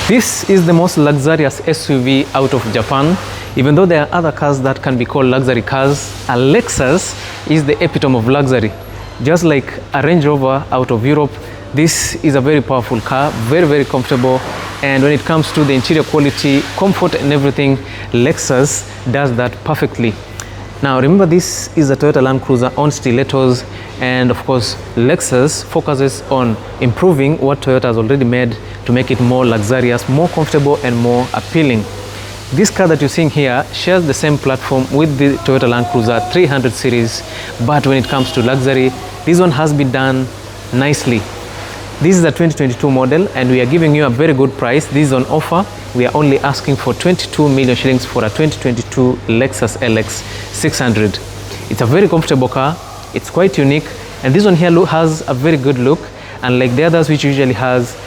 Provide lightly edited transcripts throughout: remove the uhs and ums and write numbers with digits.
This is the most luxurious SUV out of Japan. Even though there are other cars that can be called luxury cars, a Lexus is the epitome of luxury. Just like a Range Rover out of Europe, this is a very powerful car, very, very comfortable. And when it comes to the interior quality, comfort and everything, Lexus does that perfectly. Now remember, this is a Toyota Land Cruiser on stilettos, and of course Lexus focuses on improving what Toyota has already made to make it more luxurious, more comfortable and more appealing. This car that you're seeing here shares the same platform with the Toyota Land Cruiser 300 series, but when it comes to luxury, this one has been done nicely. This is a 2022 model and we are giving you a very good price. This is on offer. We are only asking for 22 million shillings for a 2022 Lexus Lx600. It's a very comfortable car. It's quite unique, and this one here has a very good look. Unlike the others, which usually has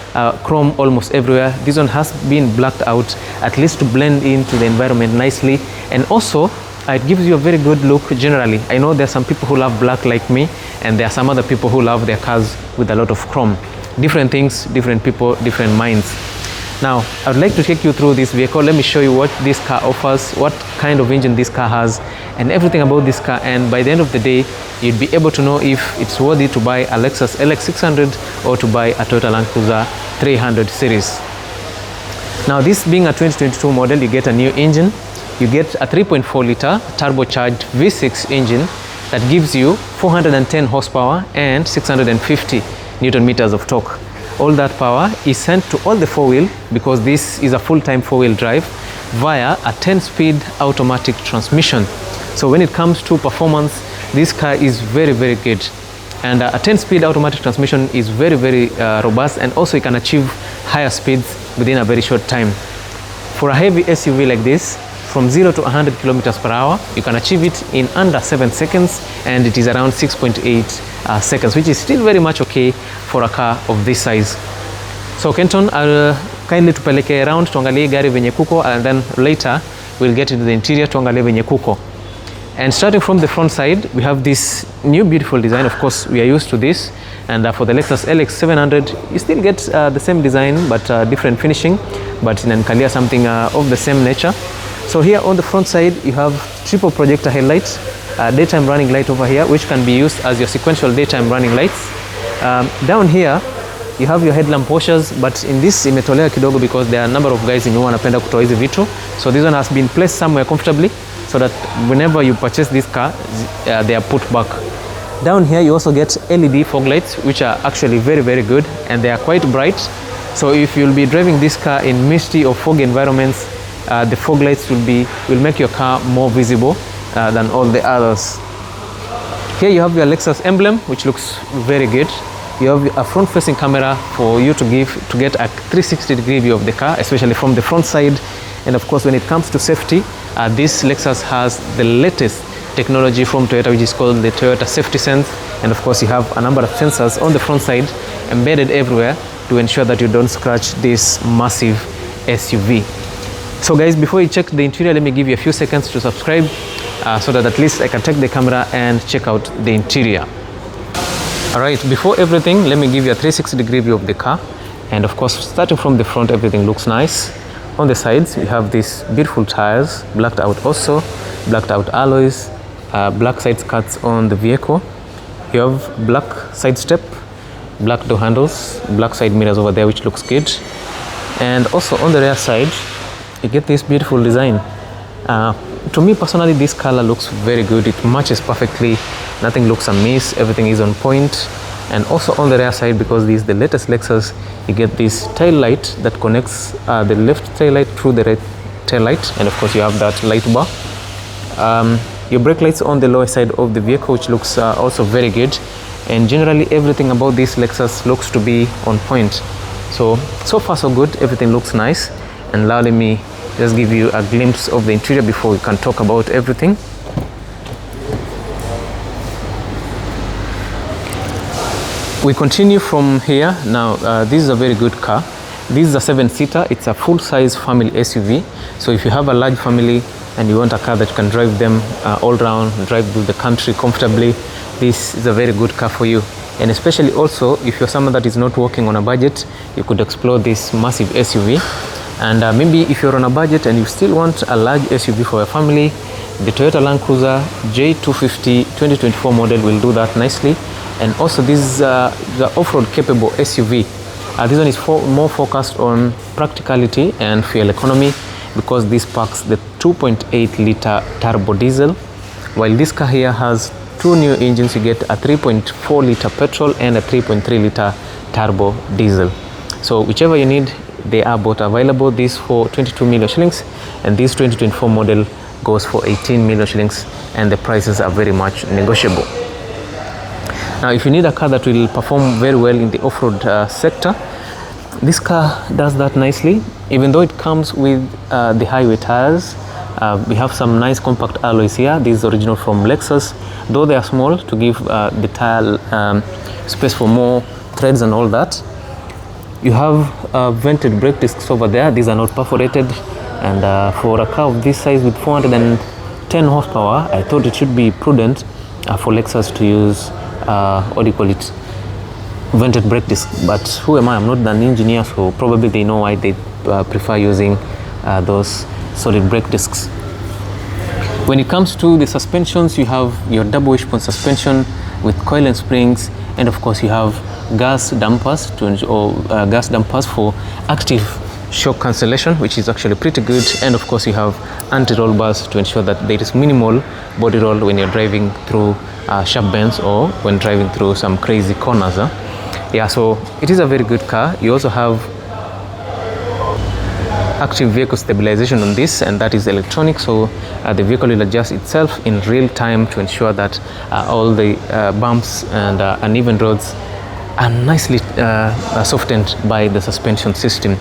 chrome almost everywhere, this one has been blacked out, at least to blend into the environment nicely. And also, it gives you a very good look generally. I know there are some people who love black like me, and there are some other people who love their cars with a lot of chrome. Different things, different people, different minds. Now, I would like to take you through this vehicle. Let me show you what this car offers, what kind of engine this car has, and everything about this car. And by the end of the day, you'd be able to know if it's worthy to buy a Lexus Lx600 or to buy a Toyota Land Cruiser 300 series. Now, this being a 2022 model, you get a new engine. You get a 3.4 liter turbocharged V6 engine that gives you 410 horsepower and 650 Newton meters of torque. All that power is sent to all the four-wheel, because this is a full-time four-wheel drive, via a 10-speed automatic transmission. So when it comes to performance, this car is very, very good. And a 10-speed automatic transmission is very, very robust, and also you can achieve higher speeds within a very short time. For a heavy SUV like this, from 0 to 100 kilometers per hour, you can achieve it in under 7 seconds, and it is around 6.8 seconds, which is still very much okay for a car of this size. So Kenton, I'll kindly tupeleke around tuangalie gari venye kuko, and then later we'll get into the interior tuangalie venye kuko. And starting from the front side, we have this new beautiful design. Of course, we are used to this, and for the Lexus Lx700, you still get the same design but different finishing, but in Ankalia something of the same nature. So here on the front side, you have triple projector headlights, daytime running light over here, which can be used as your sequential daytime running lights. Down here, you have your headlamp washers, but in this imetolewa kidogo because there are a number of guys in wanapenda kutoa hizi vitu. So this one has been placed somewhere comfortably so that whenever you purchase this car, they are put back. Down here, you also get LED fog lights, which are actually very, very good, and they are quite bright. So if you'll be driving this car in misty or foggy environments, the fog lights will make your car more visible than all the others. Here you have your Lexus emblem, which looks very good. You have a front-facing camera for you to get a 360-degree view of the car, especially from the front side. And of course, when it comes to safety, this Lexus has the latest technology from Toyota, which is called the Toyota Safety Sense. And of course, you have a number of sensors on the front side embedded everywhere to ensure that you don't scratch this massive SUV. So guys, before you check the interior, let me give you a few seconds to subscribe so that at least I can take the camera and check out the interior. Alright, before everything, let me give you a 360-degree view of the car. And of course, starting from the front, everything looks nice. On the sides, we have these beautiful tires, blacked out also, blacked out alloys, black side skirts on the vehicle. You have black side step, black door handles, black side mirrors over there, which looks good. And also on the rear side, you get this beautiful design. To me personally, this color looks very good. It matches perfectly. Nothing looks amiss. Everything is on point. And also on the rear side, because this is the latest Lexus, you get this tail light that connects the left tail light through the right tail light. And of course, you have that light bar. Your brake lights on the lower side of the vehicle, which looks also very good. And generally, everything about this Lexus looks to be on point. So far so good. Everything looks nice. And now let me just give you a glimpse of the interior before we can talk about everything. We continue from here. Now, this is a very good car. This is a 7-seater. It's a full-size family SUV. So if you have a large family and you want a car that you can drive them all around, drive through the country comfortably, this is a very good car for you. And especially also, if you're someone that is not working on a budget, you could explore this massive SUV. And maybe if you're on a budget and you still want a large SUV for your family, the Toyota Land Cruiser J250 2024 model will do that nicely. And also this is the off-road capable SUV. This one is more focused on practicality and fuel economy, because this packs the 2.8 liter turbo diesel, while this car here has two new engines. You get a 3.4 liter petrol and a 3.3 liter turbo diesel. So whichever you need, they are both available. This for 22 million shillings, and this 2024 model goes for 18 million shillings, and the prices are very much negotiable. Now, if you need a car that will perform very well in the off-road sector, this car does that nicely. Even though it comes with the highway tires, we have some nice compact alloys here. This is original from Lexus, though they are small to give the tire space for more threads and all that. You have vented brake discs over there. These are not perforated, and for a car of this size with 410 horsepower, I thought it should be prudent for Lexus to use vented brake discs. But who am I? I'm not an engineer, so probably they know why they prefer using those solid brake discs. When it comes to the suspensions, you have your double wishbone suspension with coil and springs, and of course you have gas dampers gas dampers for active shock cancellation, which is actually pretty good. And of course you have anti-roll bars to ensure that there is minimal body roll when you're driving through sharp bends or when driving through some crazy corners. Yeah, so it is a very good car. You also have active vehicle stabilization on this, and that is electronic, so the vehicle will adjust itself in real time to ensure that all the bumps and uneven roads are nicely softened by the suspension system.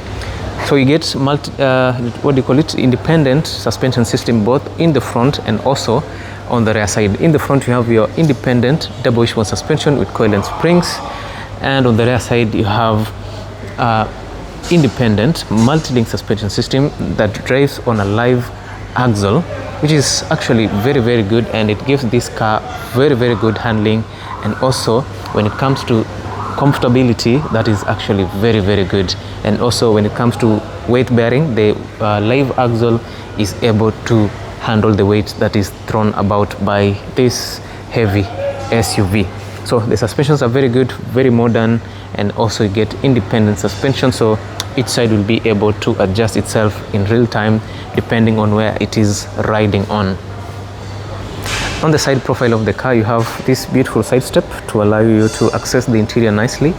So you get independent suspension system both in the front and also on the rear side. In the front you have your independent double wishbone suspension with coil and springs, and on the rear side you have independent multi-link suspension system that drives on a live axle, which is actually very good, and it gives this car very good handling. And also when it comes to comfortability, that is actually very good. And also when it comes to weight bearing, the live axle is able to handle the weight that is thrown about by this heavy SUV. So the suspensions are very good, very modern, and also you get independent suspension, so each side will be able to adjust itself in real time depending on where it is riding on. On the side profile of the car, you have this beautiful side step to allow you to access the interior nicely.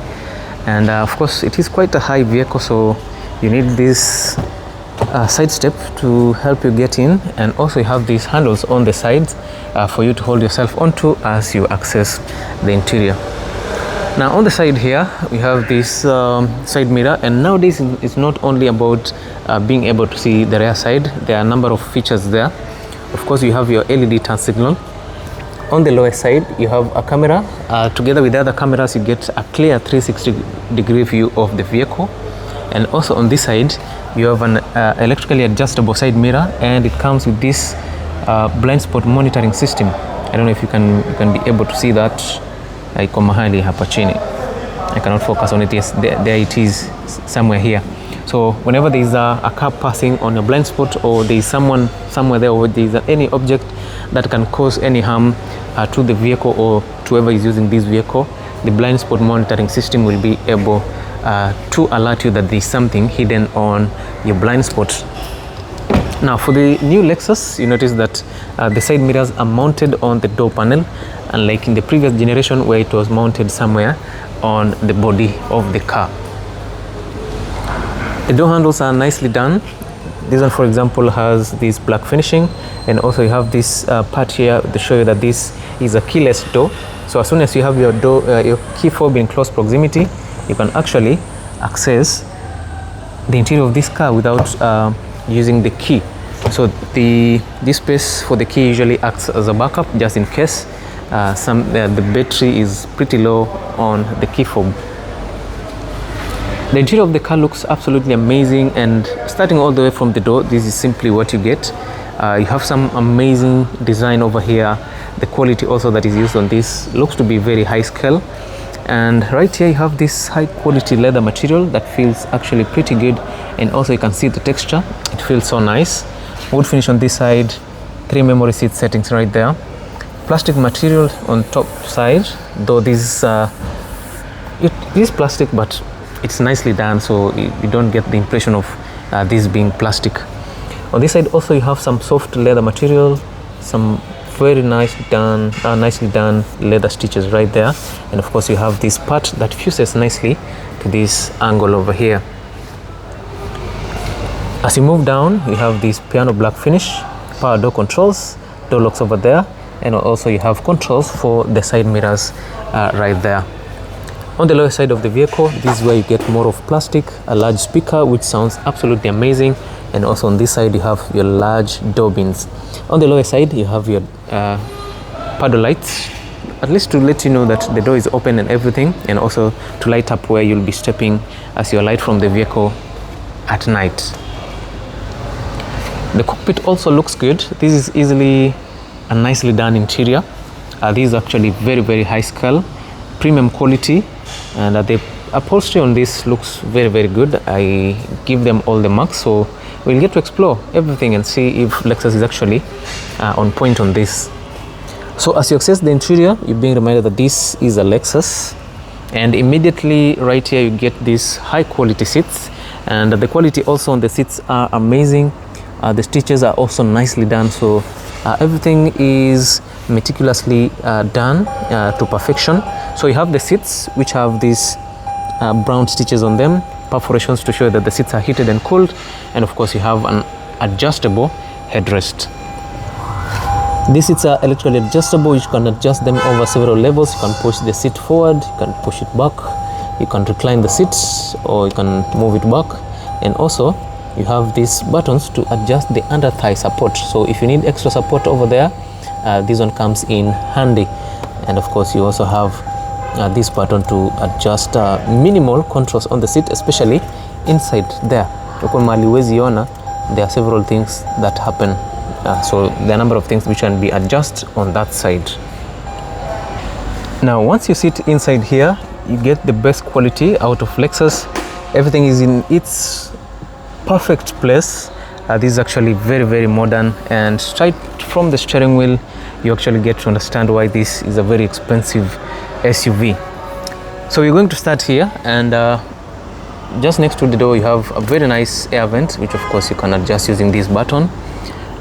And of course it is quite a high vehicle, so you need this side step to help you get in. And also you have these handles on the sides for you to hold yourself onto as you access the interior. Now on the side here we have this side mirror, and nowadays it's not only about being able to see the rear side. There are a number of features there. Of course you have your LED turn signal. On the lower side you have a camera. Together with the other cameras you get a clear 360-degree view of the vehicle. And also on this side you have an electrically adjustable side mirror, and it comes with this blind spot monitoring system. I don't know if you can be able to see that. Iko mahali hapa chini. I cannot focus on it. Yes, there it is somewhere here. So whenever there is a car passing on a blind spot, or there is someone somewhere there, or there is any object that can cause any harm to the vehicle or to whoever is using this vehicle, the blind spot monitoring system will be able to alert you that there is something hidden on your blind spot. Now for the new Lexus, you notice that the side mirrors are mounted on the door panel, unlike in the previous generation where it was mounted somewhere on the body of the car. The door handles are nicely done. This one, for example, has this black finishing, and also you have this part here to show you that this is a keyless door. So as soon as you have your door, your key fob in close proximity, you can actually access the interior of this car without using the key. So this space for the key usually acts as a backup just in case the battery is pretty low on the key fob. The interior of the car looks absolutely amazing, and starting all the way from the door, this is simply what you get. You have some amazing design over here. The quality also that is used on this looks to be very high scale. And right here you have this high quality leather material that feels actually pretty good, and also you can see the texture, it feels so nice. Wood finish on this side, 3 memory seat settings right there, plastic material on top side, though this it is plastic but it's nicely done, so you don't get the impression of this being plastic. On this side also you have some soft leather material, some very nicely done leather stitches right there, and of course you have this part that fuses nicely to this angle over here. As you move down, you have this piano black finish, power door controls, door locks over there, and also you have controls for the side mirrors right there. On the lower side of the vehicle, this is where you get more of plastic, a large speaker which sounds absolutely amazing, and also on this side you have your large door bins. On the lower side you have your paddle lights, at least to let you know that the door is open and everything, and also to light up where you'll be stepping as you alight from the vehicle at night. The cockpit also looks good. This is easily a nicely done interior. This is actually very high scale, premium quality, and the upholstery on this looks very good. I give them all the marks, so we'll get to explore everything and see if Lexus is actually on point on this. So as you access the interior, you're being reminded that this is a Lexus, and immediately right here you get these high quality seats, and the quality also on the seats are amazing. The stitches are also nicely done, so everything is meticulously done to perfection. So you have the seats which have these brown stitches on them, perforations to show that the seats are heated and cooled, and of course you have an adjustable headrest. These seats are electrically adjustable. You can adjust them over several levels. You can push the seat forward, you can push it back, you can recline the seats, or you can move it back, and also you have these buttons to adjust the under thigh support. So if you need extra support over there, this one comes in handy. And of course you also have this button to adjust minimal controls on the seat, especially inside there. There are several things that happen, so there are a number of things which can be adjusted on that side. Now once you sit inside here, you get the best quality out of Lexus. Everything is in its perfect place. This is actually very modern, and straight from the steering wheel you actually get to understand why this is a very expensive SUV. So we're going to start here, and just next to the door you have a very nice air vent, which of course you can adjust using this button.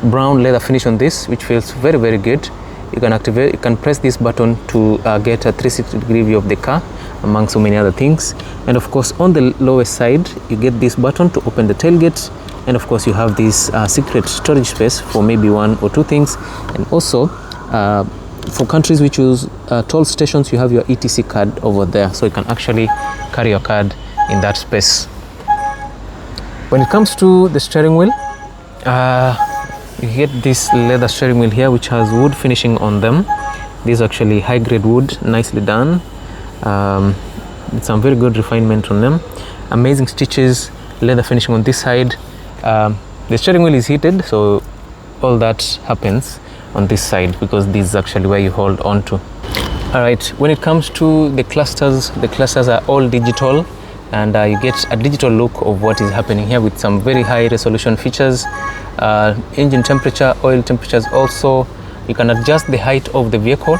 Brown leather finish on this, which feels very good. You can press this button to get a 360-degree view of the car, among so many other things. And of course on the lower side you get this button to open the tailgate, and of course you have this secret storage space for maybe 1 or 2 things. And also for countries which use toll stations, you have your ETC card over there, so you can actually carry your card in that space. When it comes to the steering wheel, you get this leather steering wheel here which has wood finishing on them. This is actually high grade wood, nicely done. With some very good refinement on them. Amazing stitches, leather finishing on this side. The steering wheel is heated, so all that happens on this side because this is actually where you hold on to. Alright, when it comes to the clusters are all digital, and you get a digital look of what is happening here with some very high resolution features. Engine temperature, oil temperatures also. You can adjust the height of the vehicle.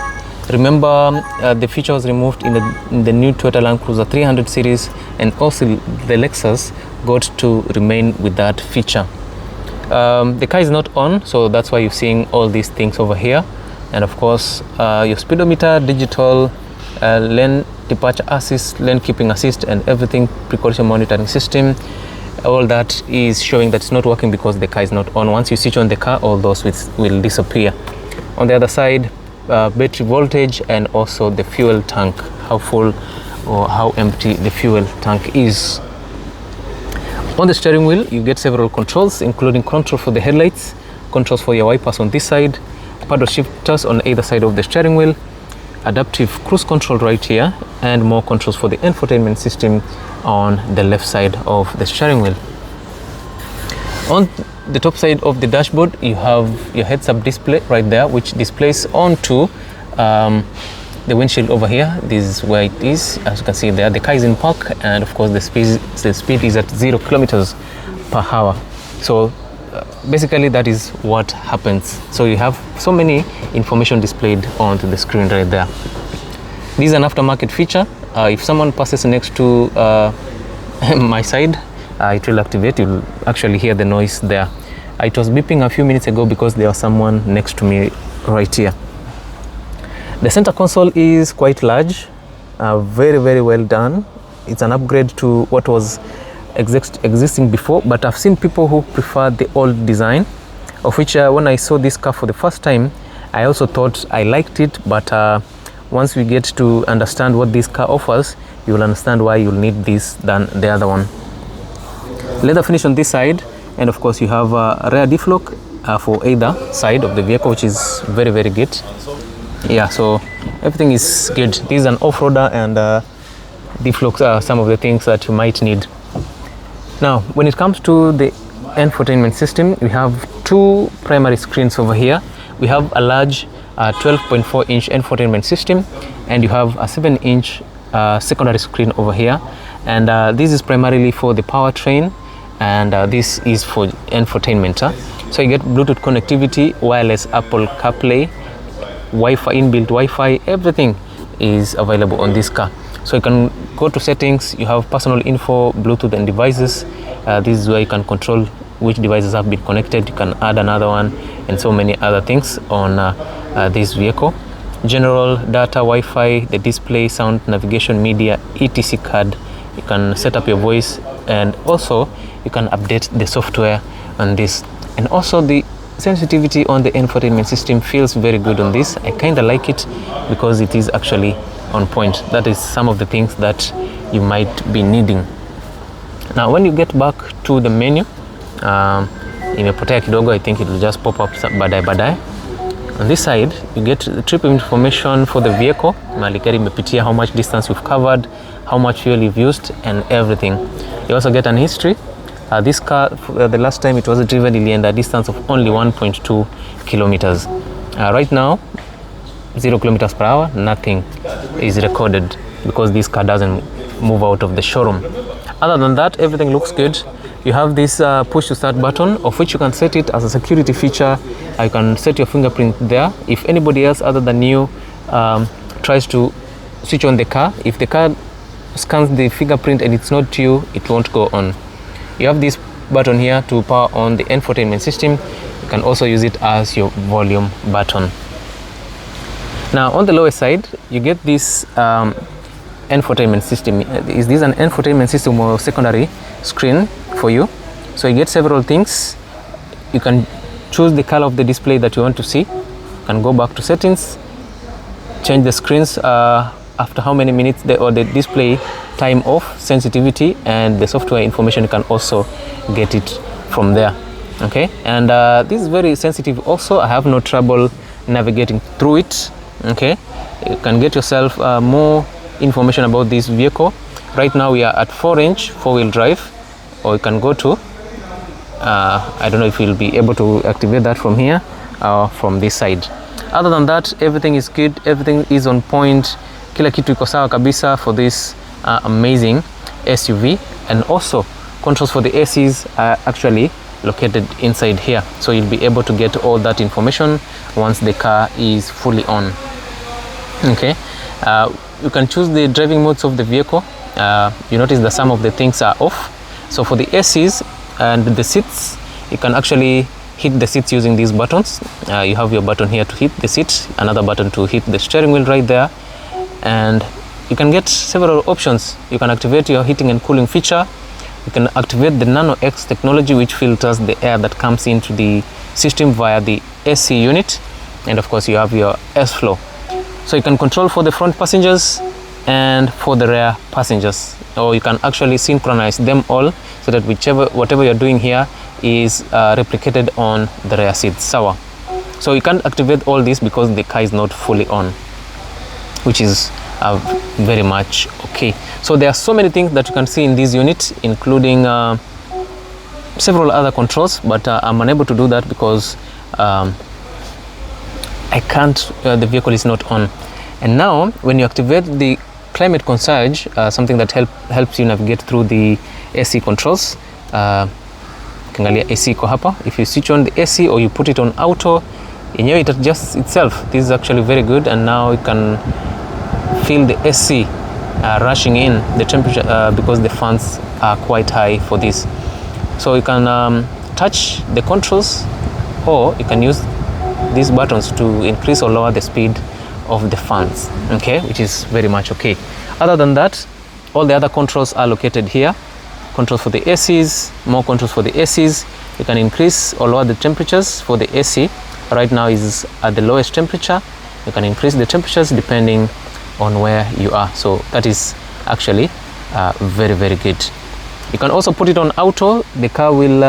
Remember, the feature was removed in the new Toyota Land Cruiser 300 series, and also the Lexus got to remain with that feature. The car is not on, so that's why you're seeing all these things over here. And of course your speedometer, digital, lane departure assist, lane keeping assist, and everything, precaution monitoring system, all that is showing that it's not working because the car is not on. Once you switch on the car, all those will disappear. On the other side, battery voltage, and also the fuel tank, how full or how empty the fuel tank is. On the steering wheel you get several controls, including control for the headlights, controls for your wipers on this side, paddle shifters on either side of the steering wheel, adaptive cruise control right here, and more controls for the infotainment system on the left side of the steering wheel. On the top side of the dashboard you have your heads-up display right there, which displays onto the the windshield over here. This is where it is. As you can see there, the car is in park, and of course the speed is at 0 kilometers per hour. So basically that is what happens. So you have so many information displayed onto the screen right there. This is an aftermarket feature. If someone passes next to my side, it will activate. You'll actually hear the noise there. It was beeping a few minutes ago because there was someone next to me right here. The center console is quite large, very well done. It's an upgrade to what was existing before, but I've seen people who prefer the old design, of which when I saw this car for the first time, I also thought I liked it, but once we get to understand what this car offers, you will understand why you'll need this than the other one. Leather finish on this side, and of course you have a rear diff lock for either side of the vehicle, which is very good. Yeah, so everything is good. This is an off-roader, and diff locks are some of the things that you might need. Now, when it comes to the infotainment system, we have two primary screens over here. We have a large 12.4 inch infotainment system, and you have a 7-inch secondary screen over here, and this is primarily for the powertrain, and this is for infotainment. So you get Bluetooth connectivity, wireless Apple CarPlay, Wi-Fi, inbuilt Wi-Fi, everything is available on this car. So you can go to settings, you have personal info, Bluetooth and devices. This is where you can control which devices have been connected. You can add another one, and so many other things on this vehicle. General data, Wi-Fi, the display, sound, navigation, media, etc card. You can set up your voice, and also you can update the software on this. And also the sensitivity on the infotainment system feels very good on this. I kind of like it because it is actually on point. That is some of the things that you might be needing. Now when you get back to the menu, imepotea kidogo, I think it will just pop up baadaye. On this side you get the trip information for the vehicle, malikari imepitia, how much distance you've covered, how much fuel you've used, and everything. You also get an history. This car, the last time it was driven, it had a distance of only 1.2 kilometers. Right now, 0 kilometers per hour, nothing is recorded because this car doesn't move out of the showroom. Other than that, everything looks good. You have this push to start button, of which you can set it as a security feature. You can set your fingerprint there. If anybody else other than you tries to switch on the car, if the car scans the fingerprint and it's not you, it won't go on. You have this button here to power on the infotainment system. You can also use it as your volume button. Now on the lower side, you get this infotainment system. Is this an infotainment system or secondary screen for you? So you get several things. You can choose the color of the display that you want to see. You can go back to settings, change the screens after how many minutes or the display time off, sensitivity, and the software information. You can also get it from there. Okay, and this is very sensitive also. I have no trouble navigating through it. Okay, you can get yourself more information about this vehicle. Right now we are at 4-inch 4-wheel drive, or you can go to I don't know if you'll be able to activate that from here or from this side. Other than that, everything is good, everything is on point. Kila kitu iko sawa kabisa for this amazing SUV. And also controls for the ACs are actually located inside here, so you'll be able to get all that information once the car is fully on. Okay, you can choose the driving modes of the vehicle. You notice that some of the things are off. So for the ACs and the seats, you can actually hit the seats using these buttons. You have your button here to hit the seat, another button to hit the steering wheel right there, and you can get several options. You can activate your heating and cooling feature. You can activate the Nano X technology, which filters the air that comes into the system via the AC unit, and of course you have your S-Flow. So you can control for the front passengers and for the rear passengers, or you can actually synchronize them all so that whatever you're doing here is replicated on the rear seats. So you can't activate all this because the car is not fully on, which is very much okay. So there are so many things that you can see in this unit, including several other controls, but I'm unable to do that because I can't, the vehicle is not on. And now when you activate the climate concierge, something that helps you navigate through the AC controls, ukiangalia AC iko hapa. If you switch on the AC or you put it on auto, yenyewe it adjusts itself. This is actually very good, and now you can feel the AC rushing in the temperature because the fans are quite high for this. So you can touch the controls, or you can use these buttons to increase or lower the speed of the fans, okay, which is very much okay. Other than that, all the other controls are located here. Controls for the ACs, more controls for the ACs. You can increase or lower the temperatures for the AC. Right now is at the lowest temperature. You can increase the temperatures depending on where you are. So that is actually very, very good. You can also put it on auto. The car will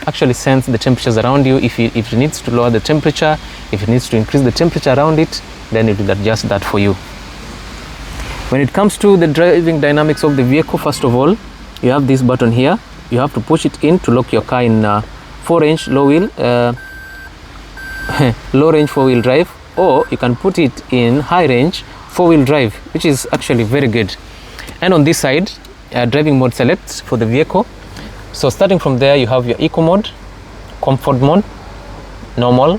actually sense the temperatures around you. If it needs to lower the temperature, if it needs to increase the temperature around it, then it will adjust that for you. When it comes to the driving dynamics of the vehicle, first of all, you have this button here. You have to push it in to lock your car in 4-inch low range 4-wheel drive, or you can put it in high range 4-wheel drive, which is actually very good. And on this side, driving mode select for the vehicle. So starting from there, you have your eco mode, comfort mode, normal,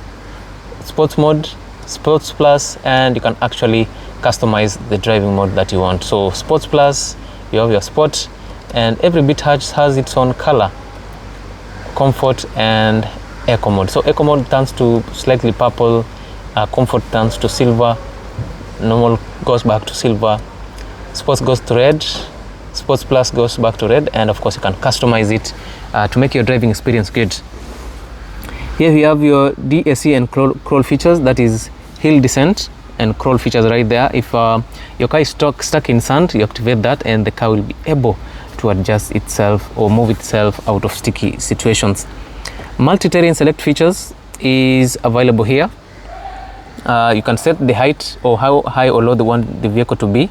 sports mode, sports plus, and you can actually customize the driving mode that you want. So sports plus, you have your sport, and every bit has its own color, comfort and eco mode. So eco mode turns to slightly purple, comfort turns to silver, normal goes back to silver, sports goes to red, sports plus goes back to red, and of course you can customize it to make your driving experience good. Here we have your DAC and crawl features, that is hill descent and crawl features right there. If your car is stuck in sand, you activate that and the car will be able to adjust itself or move itself out of sticky situations. Multi-terrain select features is available here. You can set the height or how high or low you want the vehicle to be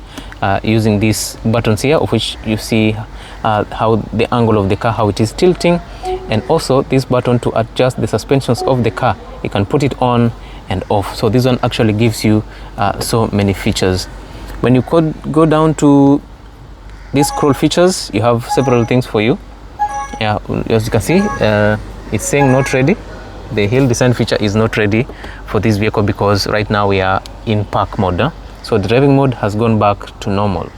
using these buttons here, of which you see how the angle of the car, how it is tilting, and also this button to adjust the suspensions of the car. You can put it on and off. So this one actually gives you so many features. When you go down to these scroll features, you have several things for you. Yeah, as you can see, it's saying not ready. The hill descent feature is not ready for this vehicle because right now we are in park mode. So the driving mode has gone back to normal.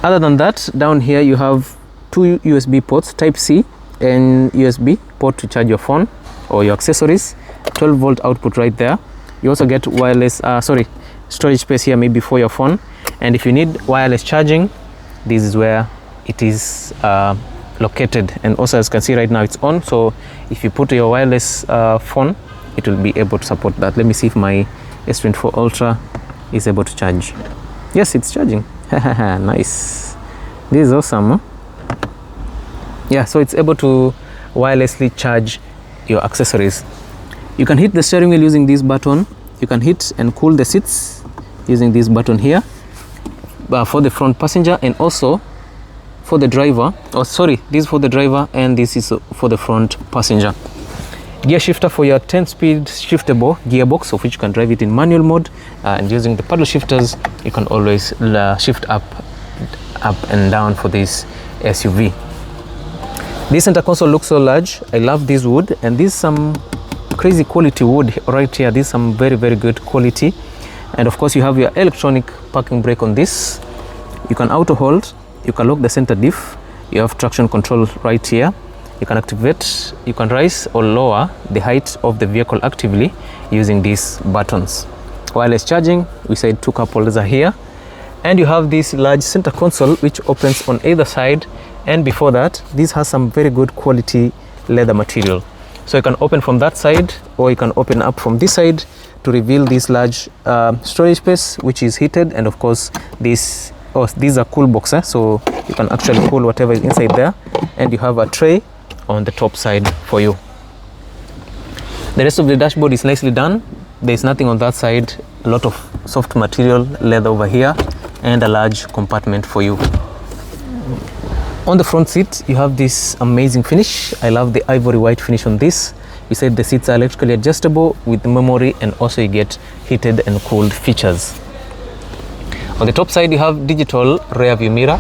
Other than that, down here you have 2 USB ports, type C and USB port to charge your phone or your accessories. 12-volt output right there. You also get wireless storage space here, maybe for your phone. And if you need wireless charging, this is where it is located. And also, as you can see right now, it's on. So if you put your wireless phone, it will be able to support that. Let me see if my S24 Ultra is able to charge. Yes, it's charging. Nice. This is awesome, huh? Yeah, so it's able to wirelessly charge your accessories. You can hit the steering wheel using this button. You can hit and cool the seats using this button here for the front passenger, and also for the driver. Oh, sorry, this is for the driver and this is for the front passenger. Gear shifter for your 10-speed shiftable gearbox, of which you can drive it in manual mode, and using the paddle shifters you can always shift up and down for this SUV. This center console looks so large. I love this wood, and this is some crazy quality wood right here. This is some very, very good quality. And of course you have your electronic parking brake on this. You can auto hold, you can lock the center diff, you have traction control right here. You can activate, you can rise or lower the height of the vehicle actively using these buttons. Wireless charging, we said 2 cup holders are here. And you have this large center console which opens on either side, and before that this has some very good quality leather material. So you can open from that side, or you can open up from this side to reveal this large storage space which is heated. And of course these are cool boxes, so you can actually cool whatever is inside there. And you have a tray on the top side for you. The rest of the dashboard is nicely done. There's nothing on that side. A lot of soft material leather over here, and a large compartment for you. On the front seat you have this amazing finish. I love the ivory white finish on this. We said the seats are electrically adjustable with memory, and also you get heated and cooled features. On the top side you have digital rear view mirror,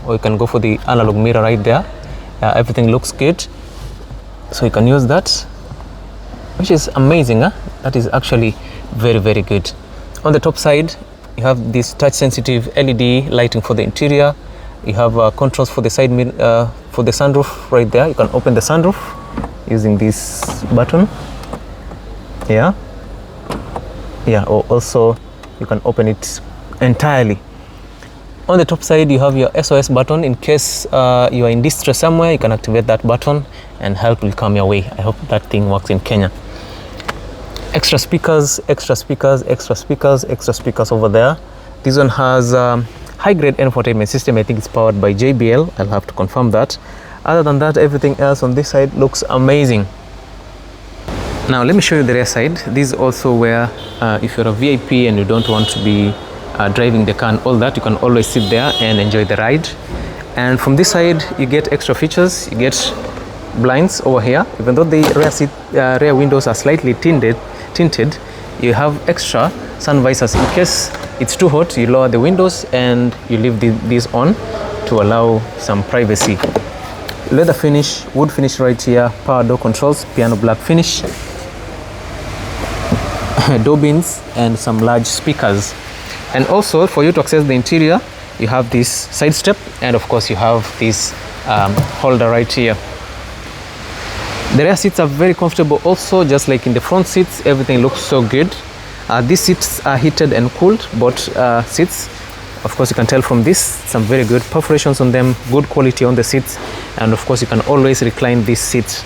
or you can go for the analog mirror right there. Everything looks good, so you can use that, which is amazing. That is actually very good. On the top side you have this touch sensitive LED lighting for the interior. You have controls for the side mirror, for the sunroof right there. You can open the sunroof using this button. Or also you can open it entirely. On the top side you have your SOS button. In case you are in distress somewhere, you can activate that button and help will come your way. I hope that thing works in Kenya. Extra speakers over there. This one has high-grade infotainment system. I think it's powered by JBL. I'll have to confirm that. Other than that, everything else on this side looks amazing. Now let me show you the rear side. This is also where if you're a VIP and you don't want to be driving the car and all that, you can always sit there and enjoy the ride. And from this side you get extra features. You get blinds over here. Even though the rear windows are slightly tinted, you have extra sun visors. In case it's too hot, you lower the windows and you leave these on to allow some privacy. Leather finish, wood finish right here, power door controls, piano black finish, door bins and some large speakers. And also for you to access the interior, you have this side step, and of course you have this holder right here. The rear seats are very comfortable also, just like in the front seats. Everything looks so good. These seats are heated and cooled, both seats. Of course you can tell from this, some very good perforations on them, good quality on the seats, and of course you can always recline these seats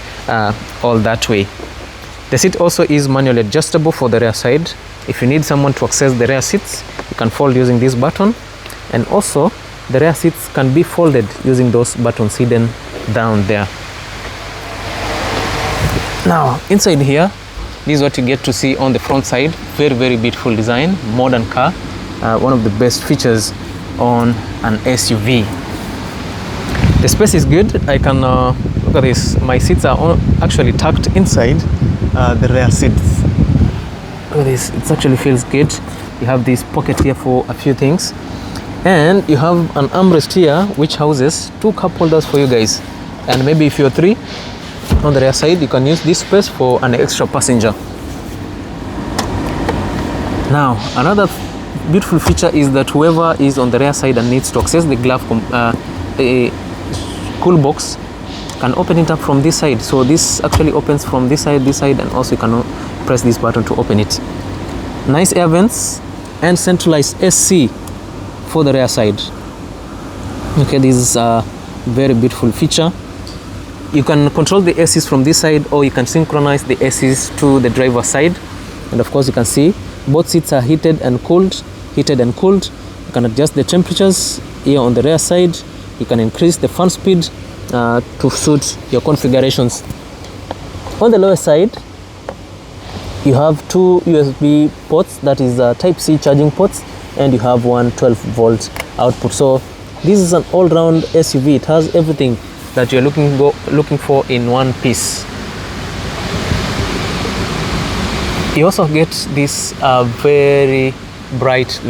all that way. The seat also is manually adjustable for the rear side. If you need someone to access the rear seats, you can fold using this button, and also the rear seats can be folded using those buttons hidden down there. Now inside here, this is what you get to see on the front side. Very beautiful design, modern car, one of the best features on an SUV. The space is good. I can look at this. My seats are actually tucked inside the rear seats. Look at this, it actually feels good. You have this pocket here for a few things, and you have an armrest here which houses 2 cup holders for you guys, and maybe if you're 3 on the rear side, you can use this space for an extra passenger. Now another beautiful feature is that whoever is on the rear side and needs to access the glove cool box can open it up from this side. So this actually opens from this side, and also you can press this button to open it. Nice air vents and centralized AC for the rear side. Okay, this is a very beautiful feature. You can control the ACs from this side, or you can synchronize the ACs to the driver's side. And of course you can see both seats are heated and cooled. You can adjust the temperatures here on the rear side. You can increase the fan speed to suit your configurations. On the lower side you have 2 USB ports, that is Type-C charging ports, and you have one 12-volt output. So this is an all-round SUV. It has everything that you're looking for in one piece. You also get this very bright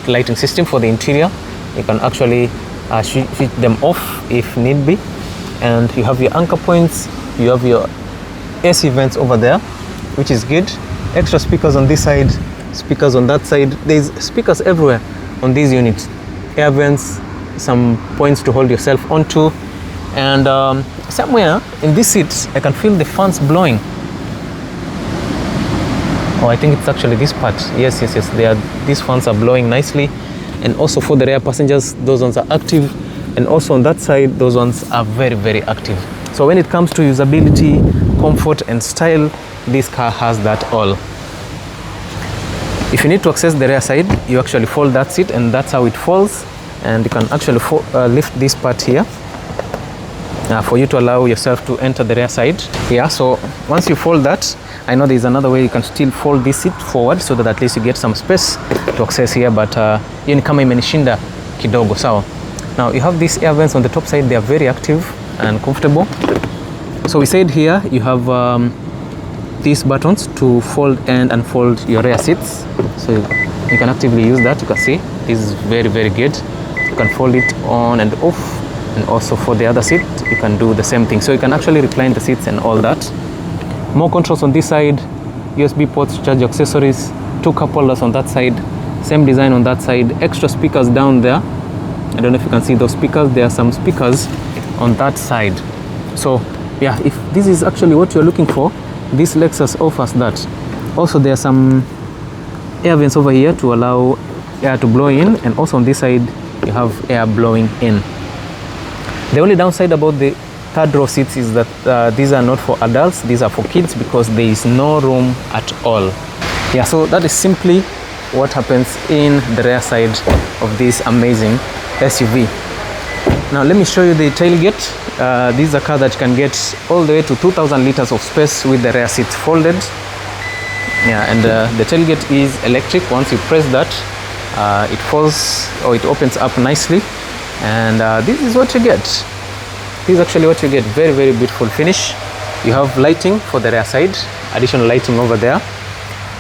lighting system for the interior. You can actually switch them off if need be, and you have your anchor points. You have your AC vents over there, which is good. Extra speakers on this side, speakers on that side. There's speakers everywhere on these units. Air vents, some points to hold yourself onto, and somewhere in this seat I can feel the fans blowing. Oh, I think it's actually this part. Yes, these fans are blowing nicely. And also for the rear passengers, those ones are active, and also on that side those ones are very active. So when it comes to usability, comfort and style, this car has that all. If you need to access the rear side, you actually fold that seat, and that's how it falls. And you can actually lift this part here for you to allow yourself to enter the rear side. So once you fold that, I know there's another way you can still fold this seat forward so that at least you get some space to access here, but hiyo ni kama imenishinda kidogo, sawa. Now you have these air vents on the top side. They are very active and comfortable. So we said here you have these buttons to fold and unfold your rear seats. So You can actively use that. You can see this is very, very good. You can fold it on and off, and also for the other seat you can do the same thing. So you can actually recline the seats and all that. More controls on this side, USB ports to charge accessories, 2 cup holders on that side, same design on that side, extra speakers down there. I don't know if you can see those speakers. There are some speakers on that side. So yeah, if this is actually what you're looking for, this Lexus offers that. Also there are some air vents over here to allow air to blow in, and also on this side you have air blowing in. The only downside about the third row seats is that these are not for adults, these are for kids, because there is no room at all. Yeah, so that is simply what happens in the rear side of this amazing SUV. Now let me show you the tailgate. This is a car that can get all the way to 2,000 liters of space with the rear seats folded. Yeah, and the tailgate is electric. Once you press that, it falls, or it opens up nicely, and this is what you get. This is actually what you get. Very, very beautiful finish. You have lighting for the rear side, additional lighting over there,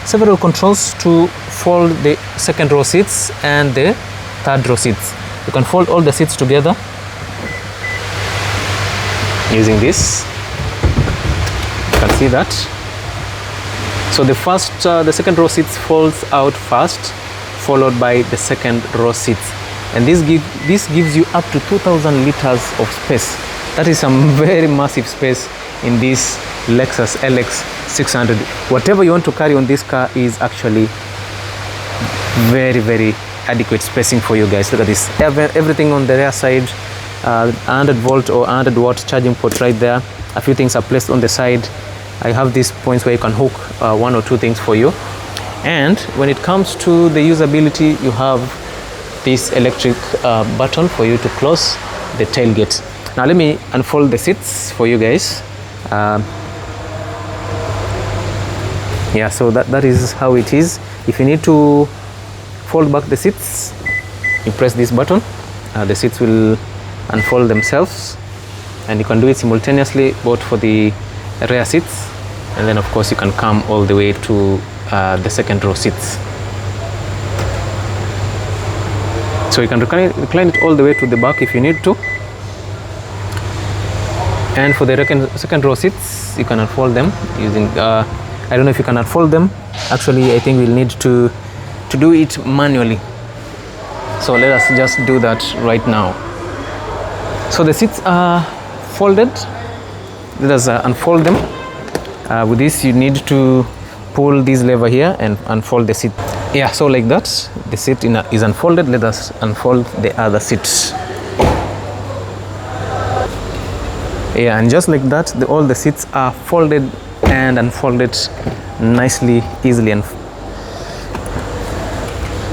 several controls to fold the second row seats and the third row seats. You can fold all the seats together using this. You can see that. So the second row seats folds out first, followed by the second row seats, and this gives you up to 2,000 liters of space. That is some very massive space in this Lexus Lx600. Whatever you want to carry on this car is actually very, very adequate spacing for you guys. Look at this. Everything on the rear side, 100 volt or 100 watt charging port right there. A few things are placed on the side. I have these points where you can hook 1 or 2 things for you. And when it comes to the usability, you have this electric button for you to close the tailgate. Now let me unfold the seats for you guys. Yeah, so that is how it is. If you need to fold back the seats, you press this button, the seats will unfold themselves, and you can do it simultaneously both for the rear seats, and then of course you can come all the way to the second row seats. So you can recline it all the way to the back if you need to. And for the second row seats, you can unfold them using I don't know if you can unfold them. Actually, I think we'll need to do it manually. So let us just do that right now. So the seats are folded. Let us unfold them. With this, you need to pull this lever here and unfold the seat. Yeah, so like that, the seat is unfolded. Let us unfold the other seats. Yeah, and just like that, all the seats are folded and unfolded nicely, easily. And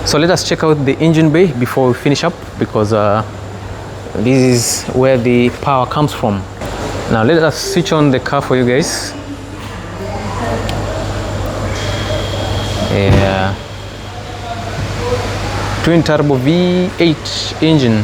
so let us check out the engine bay before we finish up, because this is where the power comes from. Now let us switch on the car for you guys. Yeah, twin turbo V8 engine.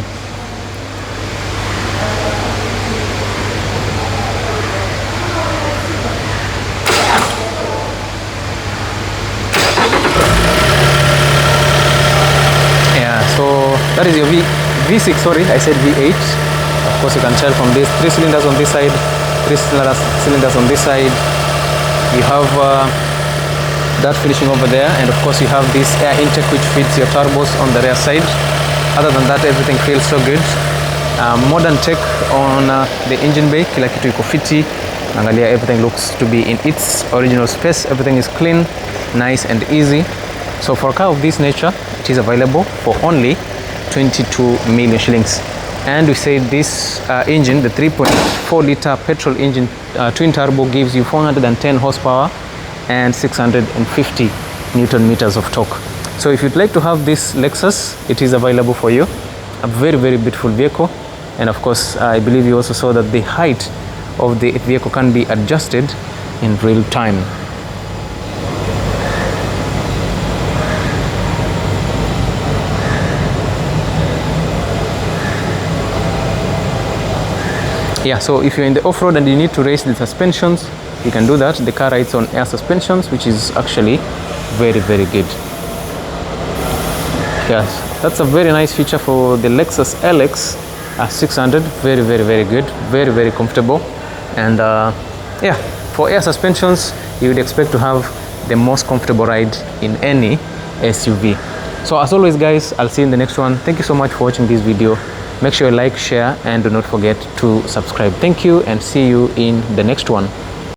That is your V6, sorry, I said V8. Of course, you can tell from this, 3 cylinders on this side, 3 cylinders on this side. You have that finishing over there, and of course you have this air intake which feeds your turbos on the rear side. Other than that, everything feels so good. Modern tech on the engine bay, kila kitu iko fiti. Angalia, everything looks to be in its original space. Everything is clean, nice and easy. So for a car of this nature, it is available for only 22 million shillings. And we say this engine, the 3.4 liter petrol engine twin turbo, gives you 410 horsepower and 650 Newton meters of torque. So if you'd like to have this Lexus, it is available for you. A very, very beautiful vehicle. And of course, I believe you also saw that the height of the vehicle can be adjusted in real time. Yeah, so if you're in the off-road and you need to raise the suspensions, you can do that. The car rides on air suspensions, which is actually very, very good. Yes, that's a very nice feature for the Lexus Lx600. Very good, very comfortable. And yeah, for air suspensions, you would expect to have the most comfortable ride in any SUV. So as always guys, I'll see you in the next one. Thank you so much for watching this video. Make sure you like, share, and do not forget to subscribe. Thank you, and see you in the next one.